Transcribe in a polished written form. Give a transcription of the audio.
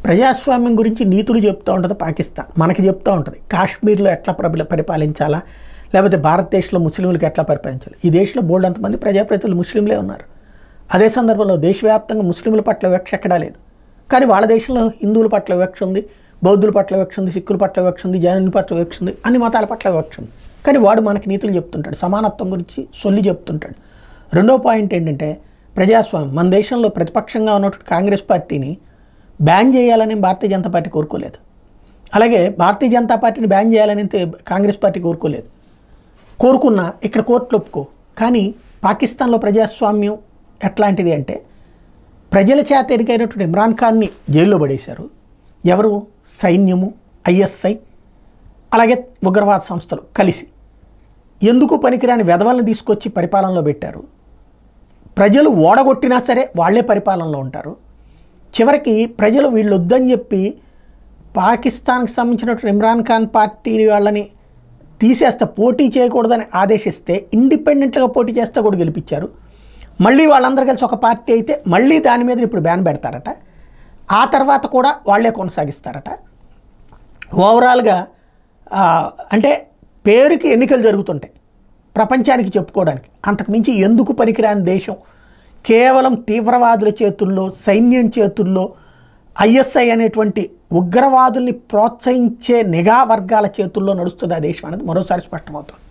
ప్రజాస్వామ్యం గురించి నీతులు చెప్తూ ఉంటుంది పాకిస్తాన్, మనకి చెప్తూ ఉంటుంది కాశ్మీర్లో ఎట్లా పరిపాలించాలా, లేకపోతే భారతదేశంలో ముస్లింలకు ఎట్లా పరిపాలించాలి. ఈ దేశంలో బోల్డ్ అంతమంది ప్రజాప్రతినిధులు ముస్లింలే ఉన్నారు. అదే సందర్భంలో దేశవ్యాప్తంగా ముస్లింల పట్ల వివక్ష ఎక్కడా లేదు. కానీ వాళ్ళ దేశంలో హిందువుల పట్ల వివక్ష ఉంది, బౌద్ధుల పట్ల వివక్ష ఉంది, సిక్కుల పట్ల వివక్ష ఉంది, జైనుల పట్ల వివక్ష ఉంది, అన్ని మతాల పట్ల వివక్ష ఉంది. కానీ వాడు మనకి నీతులు చెప్తుంటాడు, సమానత్వం గురించి సొల్లి చెప్తుంటాడు. రెండో పాయింట్ ఏంటంటే ప్రజాస్వామ్యం. మన దేశంలో ప్రతిపక్షంగా ఉన్నటువంటి కాంగ్రెస్ పార్టీని బ్యాన్ చేయాలని భారతీయ జనతా పార్టీ కోరుకోలేదు. అలాగే భారతీయ జనతా పార్టీని బ్యాన్ చేయాలని కాంగ్రెస్ పార్టీ కోరుకోలేదు. కోరుకున్నా ఇక్కడ కోర్టులు ఒప్పుకో. కానీ పాకిస్తాన్లో ప్రజాస్వామ్యం ఎట్లాంటిది అంటే ప్రజల చేత ఎరికైనటువంటి ఇమ్రాన్ ఖాన్ని జైల్లో పడేశారు. ఎవరు? సైన్యము, ఐఎస్ఐ, అలాగే ఉగ్రవాద సంస్థలు కలిసి ఎందుకు పనికిరాని వెధవలను తీసుకొచ్చి పరిపాలనలో పెట్టారు. ప్రజలు ఓడగొట్టినా సరే వాళ్ళే పరిపాలనలో ఉంటారు. చివరికి ప్రజలు వీళ్ళు వద్దని చెప్పి పాకిస్తాన్కి సంబంధించినటువంటి ఇమ్రాన్ ఖాన్ పార్టీ వాళ్ళని తీసేస్తే, పోటీ చేయకూడదని ఆదేశిస్తే ఇండిపెండెంట్గా పోటీ చేస్తే కూడా గెలిపించారు. మళ్ళీ వాళ్ళందరూ కలిసి ఒక పార్టీ అయితే మళ్ళీ దాని మీద ఇప్పుడు బ్యాన్ పెడతారట. ఆ తర్వాత కూడా వాళ్ళే కొనసాగిస్తారట. ఓవరాల్గా అంటే పేరుకి ఎన్నికలు జరుగుతుంటాయి ప్రపంచానికి చెప్పుకోవడానికి. అంతకుమించి ఎందుకు పనికిరాని దేశం కేవలం తీవ్రవాదుల చేతుల్లో, సైన్యం చేతుల్లో, ఐఎస్ఐ అనేటువంటి ఉగ్రవాదుల్ని ప్రోత్సహించే నిఘా వర్గాల చేతుల్లో నడుస్తుంది ఆ దేశం అనేది మరోసారి స్పష్టమవుతుంది.